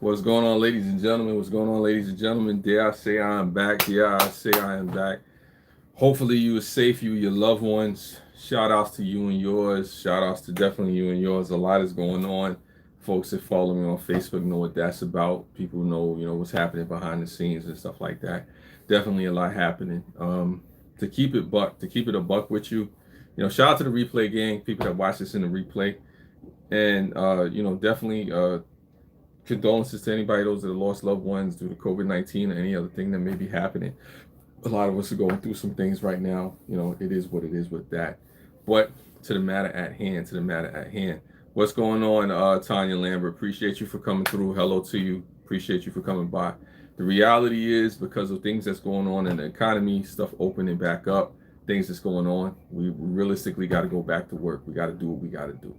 What's going on, ladies and gentlemen? What's going on, ladies and gentlemen? Dare I say I am back? Yeah, I say I am back. Hopefully, you are safe, you, your loved ones. Shout outs to you and yours. Shout outs to definitely you and yours. A lot is going on. Folks that follow me on Facebook know what that's about. People know, what's happening behind the scenes and stuff like that. Definitely a lot happening. To keep it a buck with you, shout out to the replay gang, people that watch this in the replay, and definitely condolences to anybody those that have lost loved ones due to COVID-19 or any other thing that may be happening. A lot of us are going through some things right now. It is what it is with that. But to the matter at hand, What's going on, Tanya Lambert? Appreciate you for coming through. Hello to you. Appreciate you for coming by. The reality is, because of things that's going on in the economy, stuff opening back up, things that's going on, we realistically got to go back to work. We got to do what we got to do.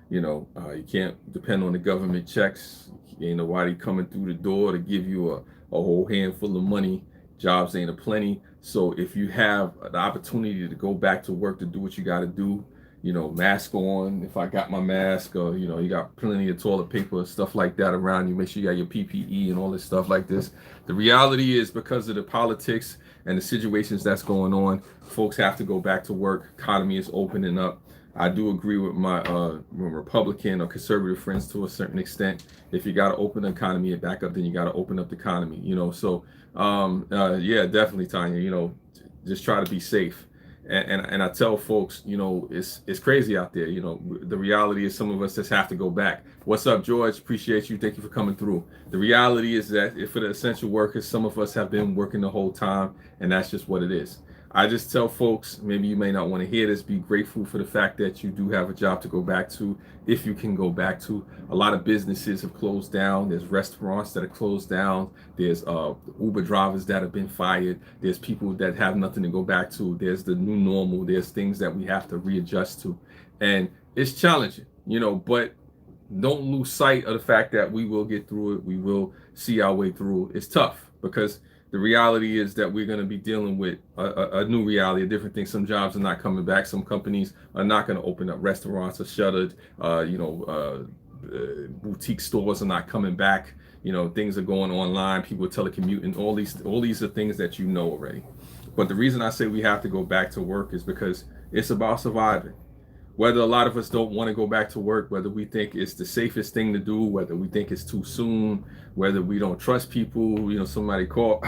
You can't depend on the government checks. Ain't nobody coming through the door to give you a whole handful of money. Jobs ain't a plenty. So if you have the opportunity to go back to work to do what you got to do, mask on. If I got my mask, or you got plenty of toilet paper, stuff like that around you. Make sure you got your PPE and all this stuff like this. The reality is, because of the politics and the situations that's going on, folks have to go back to work. Economy is opening up. I do agree with my Republican or conservative friends to a certain extent. If you got to open the economy back up, then you got to open up the economy. Yeah, definitely, Tanya. Just try to be safe. And I tell folks, it's crazy out there. The reality is, some of us just have to go back. What's up, George? Appreciate you. Thank you for coming through. The reality is that if for the essential workers, some of us have been working the whole time, and that's just what it is. I just tell folks, maybe you may not want to hear this, be grateful for the fact that you do have a job to go back to, if you can go back to. A lot of businesses have closed down. There's restaurants that have closed down. There's Uber drivers that have been fired. There's people that have nothing to go back to. There's the new normal. There's things that we have to readjust to. And it's challenging, but don't lose sight of the fact that we will get through it. We will see our way through. It's tough, because the reality is that we're going to be dealing with a new reality, a different thing. Some jobs are not coming back. Some companies are not going to open up. Restaurants are shuttered. Boutique stores are not coming back. Things are going online. People are telecommuting. All these are things that already. But the reason I say we have to go back to work is because it's about surviving. Whether a lot of us don't want to go back to work, whether we think it's the safest thing to do, whether we think it's too soon, whether we don't trust people, somebody call,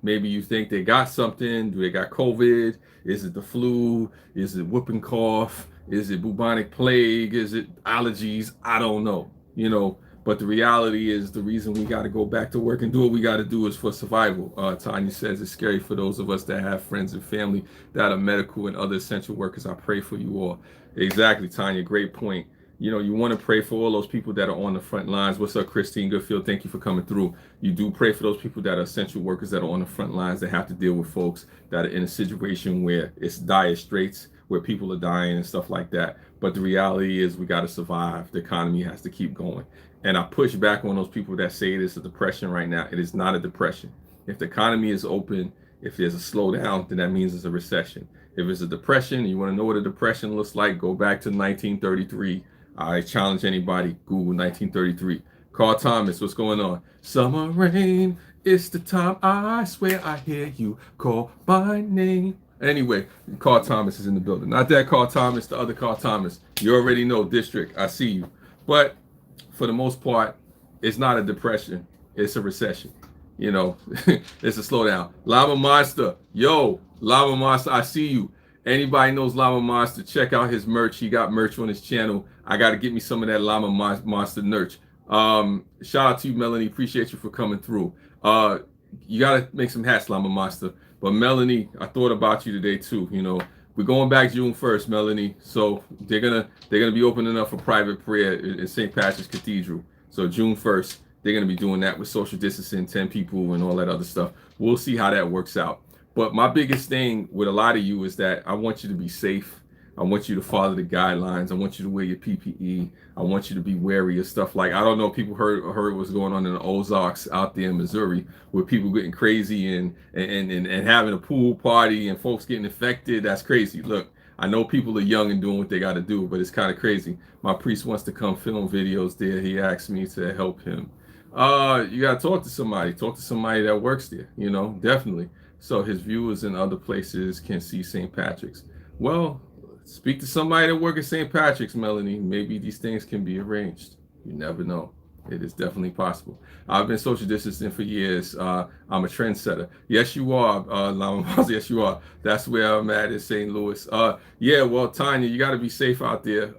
maybe you think they got something, do they got COVID? Is it the flu? Is it whooping cough? Is it bubonic plague? Is it allergies? I don't know, But the reality is, the reason we got to go back to work and do what we got to do is for survival. Tanya says it's scary for those of us that have friends and family that are medical and other essential workers. I pray for you all. Exactly, Tanya. Great point. You want to pray for all those people that are on the front lines. What's up, Christine Goodfield? Thank you for coming through. You do pray for those people that are essential workers that are on the front lines, that have to deal with folks that are in a situation where it's dire straits, where people are dying and stuff like that. But the reality is, we got to survive. The economy has to keep going. And I push back on those people that say it is a depression right now. It is not a depression. If the economy is open, if there's a slowdown, then that means it's a recession. If it's a depression, you want to know what a depression looks like, go back to 1933. I challenge anybody, Google 1933. Carl Thomas, what's going on? Summer rain, it's the time I swear I hear you call my name. Anyway, Carl Thomas is in the building. Not that Carl Thomas, the other Carl Thomas. You already know, District, I see you. But for the most part, it's not a depression. It's a recession. It's a slowdown. Lava Monster, Lava Monster, I see you. Anybody knows Lava Monster, check out his merch. He got merch on his channel. I got to get me some of that Lava Monster merch. Shout out to you, Melanie. Appreciate you for coming through. You got to make some hats, Lava Monster. But Melanie, I thought about you today too. We're going back June 1st, Melanie. So they're gonna be opening up for private prayer in St. Patrick's Cathedral. So June 1st, they're gonna be doing that with social distancing, 10 people and all that other stuff. We'll see how that works out. But my biggest thing with a lot of you is that I want you to be safe. I want you to follow the guidelines. I want you to wear your PPE. I want you to be wary of stuff like, I don't know if people heard what's going on in the Ozarks out there in Missouri, with people getting crazy and having a pool party and folks getting infected. That's crazy. Look, I know people are young and doing what they got to do, but it's kind of crazy. My priest wants to come film videos there. He asked me to help him. You gotta talk to somebody that works there, definitely. So his viewers in other places can see St. Patrick's. Well, speak to somebody that works at St. Patrick's, Melanie. Maybe these things can be arranged. You never know. It is definitely possible. I've been social distancing for years. I'm a trendsetter. Yes, you are, Lama Maz. Yes, you are. That's where I'm at in St. Louis. Yeah, well, Tanya, you got to be safe out there.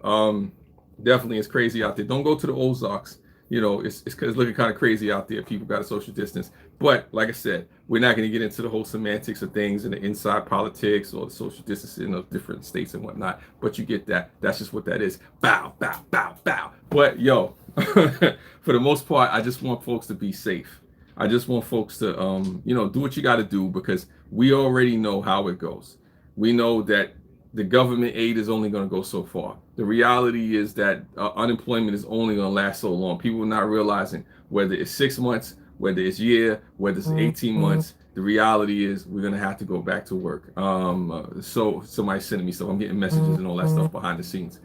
Definitely, it's crazy out there. Don't go to the Ozarks. It's looking kind of crazy out there. People got to social distance. But like I said, we're not going to get into the whole semantics of things and the inside politics or the social distancing of different states and whatnot. But you get that. That's just what that is. Bow, bow, bow, bow. But yo, for the most part, I just want folks to be safe. I just want folks to, do what you got to do because we already know how it goes. We know that the government aid is only going to go so far. The reality is that unemployment is only going to last so long. People are not realizing whether it's 6 months, whether it's a year, whether it's 18 months. The reality is we're going to have to go back to work. So somebody's sending me stuff. I'm getting messages and all that stuff behind the scenes.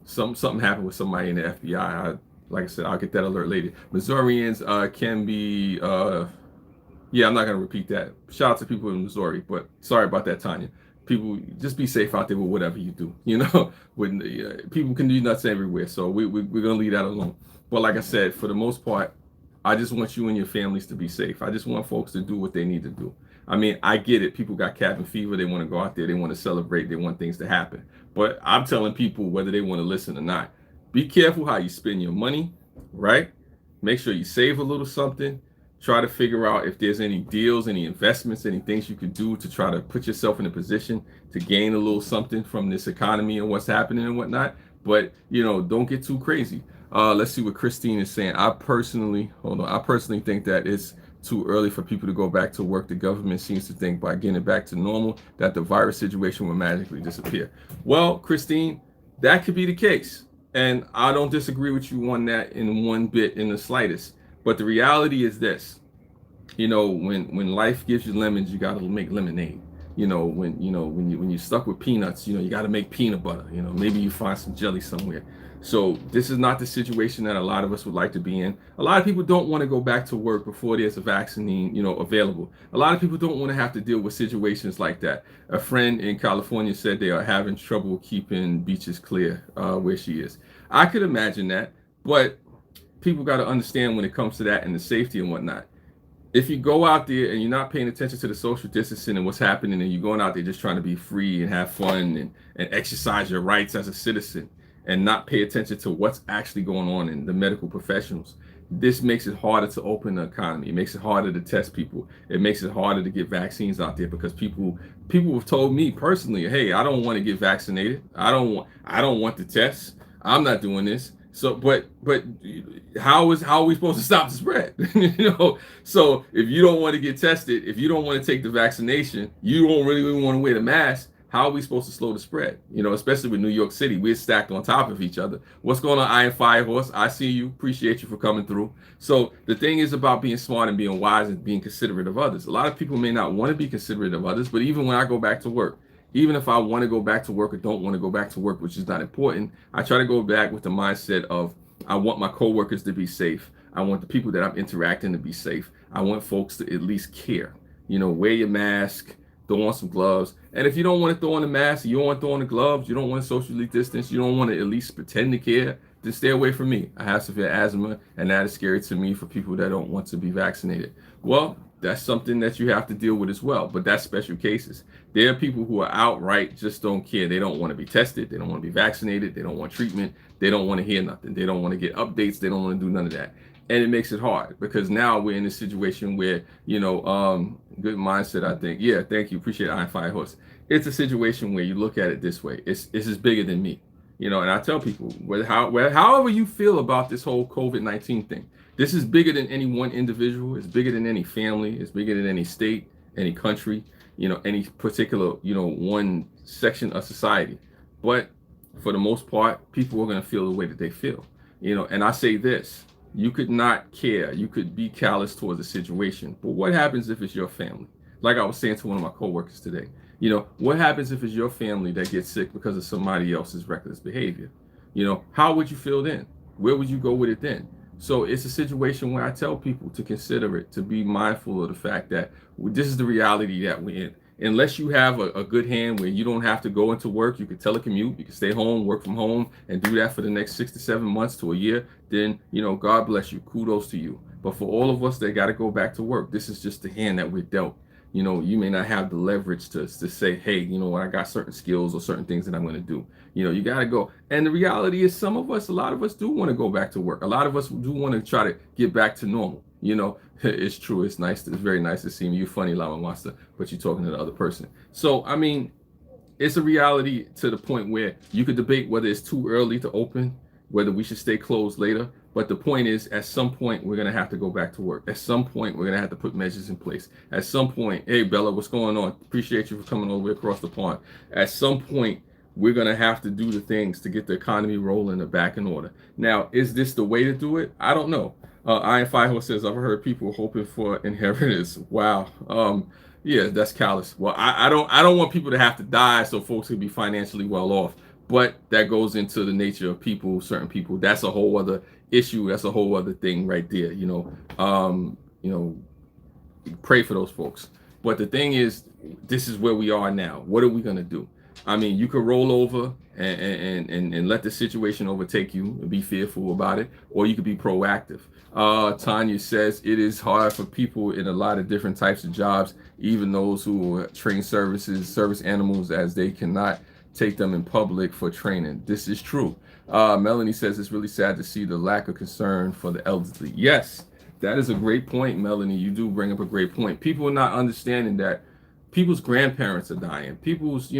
Something happened with somebody in the FBI. Like I said, I'll get that alert later. Missourians can be, yeah, I'm not going to repeat that. Shout out to people in Missouri, but sorry about that, Tanya. People, just be safe out there with whatever you do. When people can do nuts everywhere, so we're gonna leave that alone. But like I said, for the most part, I just want you and your families to be safe. I just want folks to do what they need to do. I mean, I get it. People got cabin fever. They want to go out there. They want to celebrate. They want things to happen. But I'm telling people whether they want to listen or not. Be careful how you spend your money, right? Make sure you save a little something. Try to figure out if there's any deals, any investments, any things you could do to try to put yourself in a position to gain a little something from this economy and what's happening and whatnot. But, don't get too crazy. Let's see what Christine is saying. I personally think that it's too early for people to go back to work. The government seems to think by getting it back to normal that the virus situation will magically disappear. Well, Christine, that could be the case. And I don't disagree with you on that in one bit in the slightest. But the reality is this, when life gives you lemons, you got to make lemonade. When you're stuck with peanuts, you got to make peanut butter. Maybe you find some jelly somewhere. So this is not the situation that a lot of us would like to be in. A lot of people don't want to go back to work before there's a vaccine, available. A lot of people don't want to have to deal with situations like that. A friend in California said they are having trouble keeping beaches clear where she is. I could imagine that, but people got to understand when it comes to that and the safety and whatnot. If you go out there and you're not paying attention to the social distancing and what's happening, and you're going out there just trying to be free and have fun and exercise your rights as a citizen and not pay attention to what's actually going on in the medical professionals, this makes it harder to open the economy. It makes it harder to test people. It makes it harder to get vaccines out there because people have told me personally, hey, I don't want to get vaccinated. I don't want the test. I'm not doing this. So, but how are we supposed to stop the spread? So if you don't want to get tested, if you don't want to take the vaccination, you don't really want to wear the mask. How are we supposed to slow the spread? Especially with New York City, we're stacked on top of each other. What's going on, Iron Firehorse? I see you. Appreciate you for coming through. So the thing is about being smart and being wise and being considerate of others. A lot of people may not want to be considerate of others, but even when I go back to work, even if I want to go back to work or don't want to go back to work, which is not important, I try to go back with the mindset of I want my coworkers to be safe. I want the people that I'm interacting to be safe. I want folks to at least care. Wear your mask, throw on some gloves. And if you don't want to throw on the mask, you don't want to throw on the gloves, you don't want to socially distance, you don't want to at least pretend to care, then stay away from me. I have severe asthma, and that is scary to me for people that don't want to be vaccinated. Well, that's something that you have to deal with as well, but that's special cases. There are people who are outright just don't care. They don't want to be tested. They don't want to be vaccinated. They don't want treatment. They don't want to hear nothing. They don't want to get updates. They don't want to do none of that. And it makes it hard because now we're in a situation where, good mindset, I think. Yeah, thank you. Appreciate it, Iron Firehorse. It's a situation where you look at it this way. It's bigger than me. And I tell people, however you feel about this whole COVID-19 thing, this is bigger than any one individual. It's bigger than any family. It's bigger than any state, any country, any particular, one section of society. But for the most part, people are going to feel the way that they feel, and I say this, you could not care. You could be callous towards the situation. But what happens if it's your family? Like I was saying to one of my coworkers today, what happens if it's your family that gets sick because of somebody else's reckless behavior? How would you feel then? Where would you go with it then? So it's a situation where I tell people to consider it, to be mindful of the fact that this is the reality that we're in. Unless you have a good hand where you don't have to go into work, you can telecommute, you can stay home, work from home, and do that for the next 6 to 7 months to a year, then, God bless you. Kudos to you. But for all of us that got to go back to work, this is just the hand that we're dealt. You may not have the leverage to say, hey, I got certain skills or certain things that I'm going to do. You got to go. And the reality is a lot of us do want to go back to work. A lot of us do want to try to get back to normal. It's true. It's nice. It's very nice to see me. You're funny, Lama Master, but you're talking to the other person. So, I mean, it's a reality to the point where you could debate whether it's too early to open, whether we should stay closed later. But the point is, at some point, we're going to have to go back to work. At some point, we're going to have to put measures in place. At some point, hey, Bella, what's going on? Appreciate you for coming all the way across the pond. At some point, we're going to have to do the things to get the economy rolling and back in order. Now, is this the way to do it? I don't know. Iron Firehorse says, I've heard people hoping for inheritance. Wow. Yeah, that's callous. Well, I don't want people to have to die so folks can be financially well off. But that goes into the nature of people, certain people. That's a whole other issue. That's a whole other thing right there. Pray for those folks. But the thing is, this is where we are now. What are we gonna do? I mean, you could roll over and let the situation overtake you and be fearful about it, or you could be proactive. Tanya says it is hard for people in a lot of different types of jobs, even those who train service animals, as they cannot take them in public for training. This is true. Melanie says it's really sad to see the lack of concern for the elderly. Yes, that is a great point, Melanie. You do bring up a great point. People are not understanding that people's grandparents are dying. People's,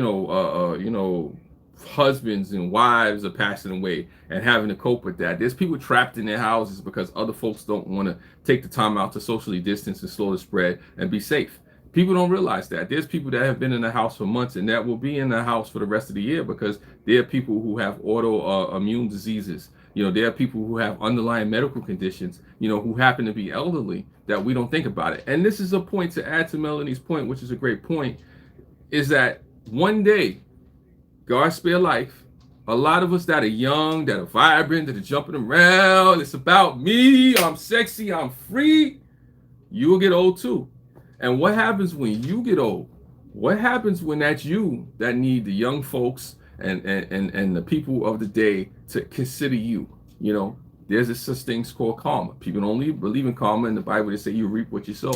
husbands and wives are passing away and having to cope with that. There's people trapped in their houses because other folks don't want to take the time out to socially distance and slow the spread and be safe. People don't realize that. There's people that have been in the house for months and that will be in the house for the rest of the year because there are people who have autoimmune diseases. There are people who have underlying medical conditions, who happen to be elderly that we don't think about it. And this is a point to add to Melanie's point, which is a great point, is that one day, God spare life, a lot of us that are young, that are vibrant, that are jumping around, it's about me, I'm sexy, I'm free, you will get old too. And what happens when you get old? What happens when that's you that need the young folks and the people of the day to consider you? There's a such things called karma. People don't believe in karma. In the Bible, they say you reap what you sow.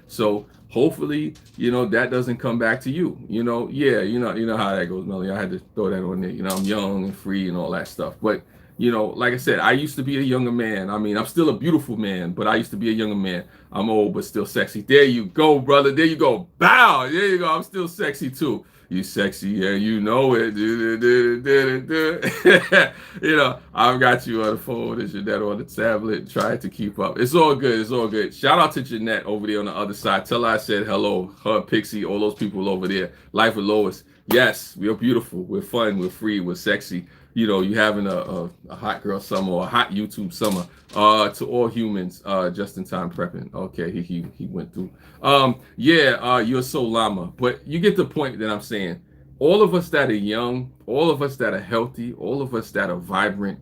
So hopefully, that doesn't come back to you. You know how that goes, Melanie. I had to throw that on there. I'm young and free and all that stuff. But like I said, I used to be a younger man. I mean, I'm still a beautiful man, but I used to be a younger man. I'm old, but still sexy. There you go, brother. There you go. Bow. There you go. I'm still sexy too. You sexy, yeah, you know it. I've got you on the phone and Jeanette on the tablet. Try to keep up. It's all good. It's all good. Shout out to Jeanette over there on the other side. Tell her I said hello. Her, Pixie, all those people over there. Life with Lois. Yes, we are beautiful. We're fun. We're free. We're sexy. You having a hot girl summer or a hot YouTube summer. To all humans, just in time prepping. Okay, he went through. You're so llama, but you get the point that I'm saying. All of us that are young, all of us that are healthy, all of us that are vibrant,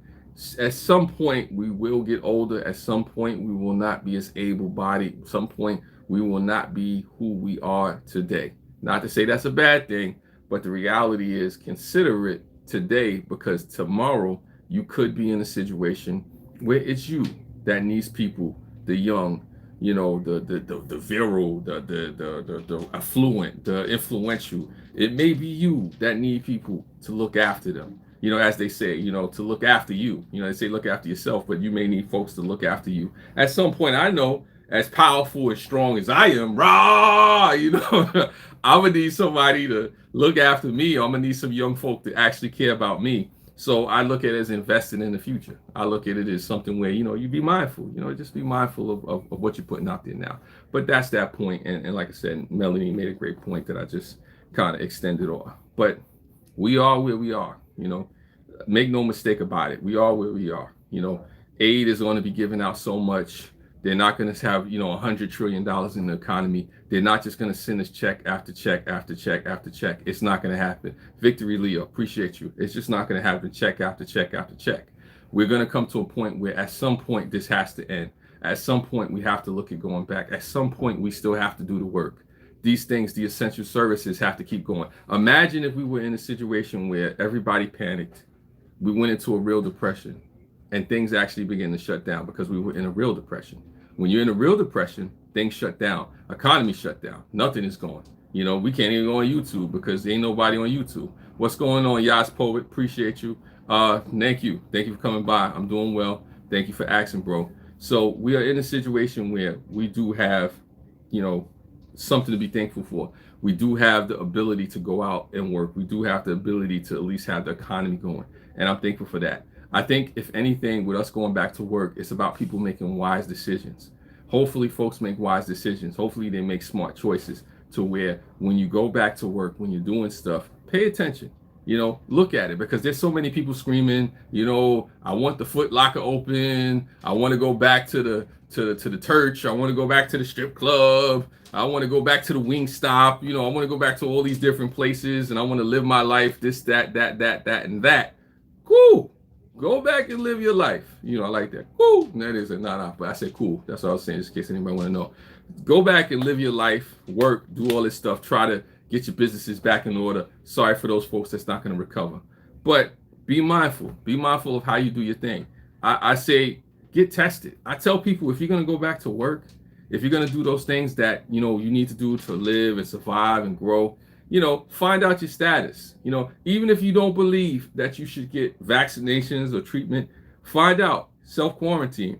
at some point we will get older. At some point we will not be as able-bodied. At some point we will not be who we are today. Not to say that's a bad thing, but the reality is consider it today, because tomorrow you could be in a situation where it's you that needs people, the young, the virile, the affluent, the influential. It may be you that need people to look after them. As they say, to look after you. They say look after yourself, but you may need folks to look after you. At some point, I know, as powerful and strong as I am, I'm gonna need somebody to look after me. I'm gonna need some young folk to actually care about me. So I look at it as investing in the future. I look at it as something where, you be mindful, just be mindful of what you're putting out there now. But that's that point. And like I said, Melanie made a great point that I just kind of extended on. But we are where we are, make no mistake about it. We are where we are. Aid is going to be given out so much. They're not going to have, $100 trillion in the economy. They're not just going to send us check after check after check after check. It's not going to happen. Victory, Leo, appreciate you. It's just not going to happen check after check after check. We're going to come to a point where at some point this has to end. At some point we have to look at going back. At some point we still have to do the work. These things, the essential services, have to keep going. Imagine if we were in a situation where everybody panicked, we went into a real depression, and things actually began to shut down because we were in a real depression. When you're in a real depression, things shut down. Economy shut down. Nothing is going. We can't even go on YouTube because there ain't nobody on YouTube. What's going on, Yas Poet? Appreciate you. Thank you. Thank you for coming by. I'm doing well. Thank you for asking, bro. So we are in a situation where we do have, something to be thankful for. We do have the ability to go out and work. We do have the ability to at least have the economy going. And I'm thankful for that. I think if anything, with us going back to work, it's about people making wise decisions. Hopefully folks make wise decisions. Hopefully they make smart choices to where when you go back to work, when you're doing stuff, pay attention. Look at it, because there's so many people screaming, I want the Foot Locker open. I want to go back to the church. I want to go back to the strip club. I want to go back to the Wingstop. I want to go back to all these different places, and I want to live my life, this, that, and that. Cool. Go back and live your life. I like that. Cool. That is but I said cool. That's what I was saying, just in case anybody want to know. Go back and live your life, work, do all this stuff, try to get your businesses back in order. Sorry for those folks that's not going to recover. But be mindful. Be mindful of how you do your thing. I say get tested. I tell people, if you're going to go back to work, if you're going to do those things that, you need to do to live and survive and grow, find out your status. Even if you don't believe that you should get vaccinations or treatment, find out, self-quarantine,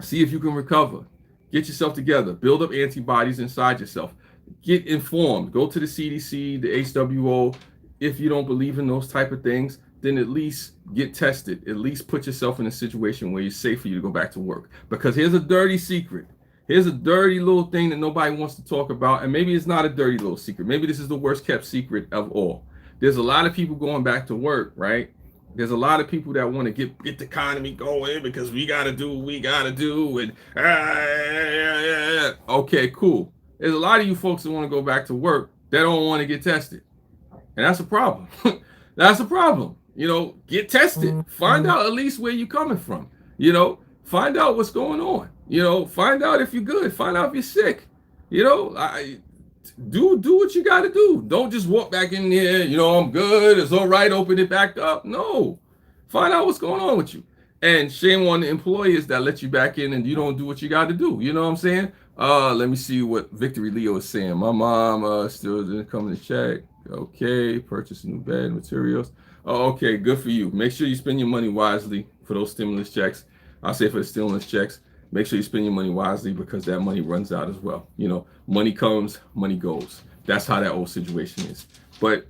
see if you can recover, get yourself together, build up antibodies inside yourself, get informed, go to the CDC, the HWO. If you don't believe in those type of things, then at least get tested, at least put yourself in a situation where it's safe for you to go back to work. Because here's a dirty secret. Here's a dirty little thing that nobody wants to talk about. And maybe it's not a dirty little secret. Maybe this is the worst kept secret of all. There's a lot of people going back to work, right? There's a lot of people that want to get the economy going because we got to do what we got to do. And okay, cool. There's a lot of you folks that want to go back to work that don't want to get tested. And that's a problem. That's a problem. Get tested. Find out at least where you're coming from. Find out what's going on. Find out if you're good. Find out if you're sick. Do what you got to do. Don't just walk back in there. I'm good. It's all right. Open it back up. No. Find out what's going on with you. And shame on the employers that let you back in and you don't do what you got to do. You know what I'm saying? Let me see what Victory Leo is saying. My mom still didn't come to check. Okay. Purchase new bed materials. Oh, okay. Good for you. Make sure you spend your money wisely for those stimulus checks. I say for the stimulus checks, make sure you spend your money wisely because that money runs out as well. Money comes, money goes. That's how that old situation is. But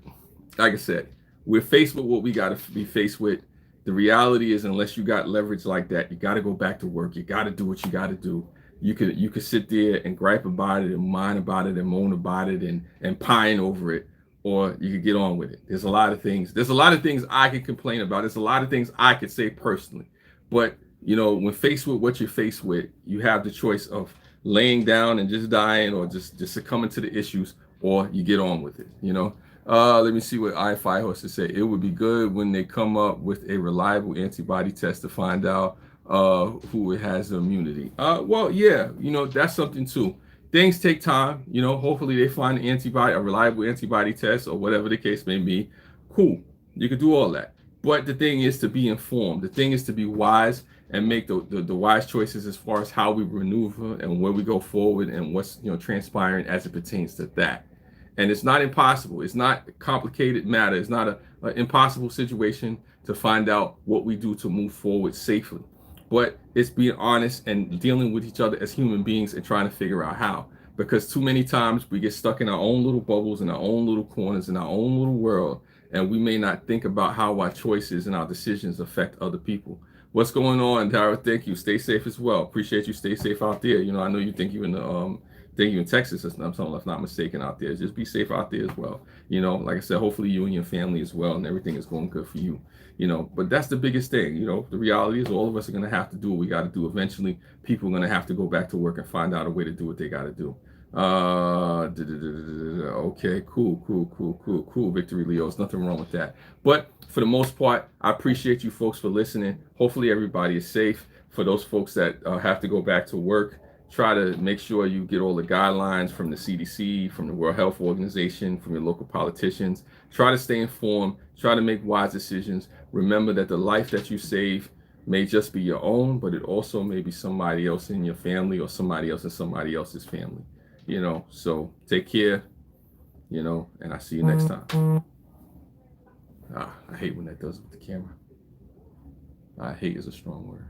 like I said, we're faced with what we got to be faced with. The reality is, unless you got leverage like that, you got to go back to work. You got to do what you got to do. You could sit there and gripe about it and whine about it and moan about it and pine over it, or you could get on with it. There's a lot of things. There's a lot of things I could complain about. There's a lot of things I could say personally. But, when faced with what you're faced with, you have the choice of laying down and just dying, or just succumbing to the issues, or you get on with it. Let me see what IFI hosts to say. It would be good when they come up with a reliable antibody test to find out who has immunity. Well, yeah, that's something too. Things take time. Hopefully they find a reliable antibody test, or whatever the case may be. Cool. You could do all that. But the thing is to be informed. The thing is to be wise and make the wise choices as far as how we maneuver and where we go forward and what's transpiring as it pertains to that. And it's not impossible. It's not a complicated matter. It's not an impossible situation to find out what we do to move forward safely. But it's being honest and dealing with each other as human beings and trying to figure out how. Because too many times we get stuck in our own little bubbles, in our own little corners, in our own little world, and we may not think about how our choices and our decisions affect other people. What's going on, Dara? Thank you. Stay safe as well. Appreciate you. Stay safe out there. I know you think you're in Texas or something, if not mistaken, out there. Just be safe out there as well. Like I said, hopefully you and your family as well, and everything is going good for you. But that's the biggest thing. The reality is all of us are going to have to do what we got to do. Eventually, people are going to have to go back to work and find out a way to do what they got to do. Okay, cool. Victory, Leos. Nothing wrong with that. But for the most part, I appreciate you folks for listening. Hopefully, everybody is safe. For those folks that have to go back to work, try to make sure you get all the guidelines from the CDC, from the World Health Organization, from your local politicians. Try to stay informed. Try to make wise decisions. Remember that the life that you save may just be your own, but it also may be somebody else in your family or somebody else in somebody else's family. So take care, and I'll see you next time. I hate when that does it with the camera. I hate is a strong word.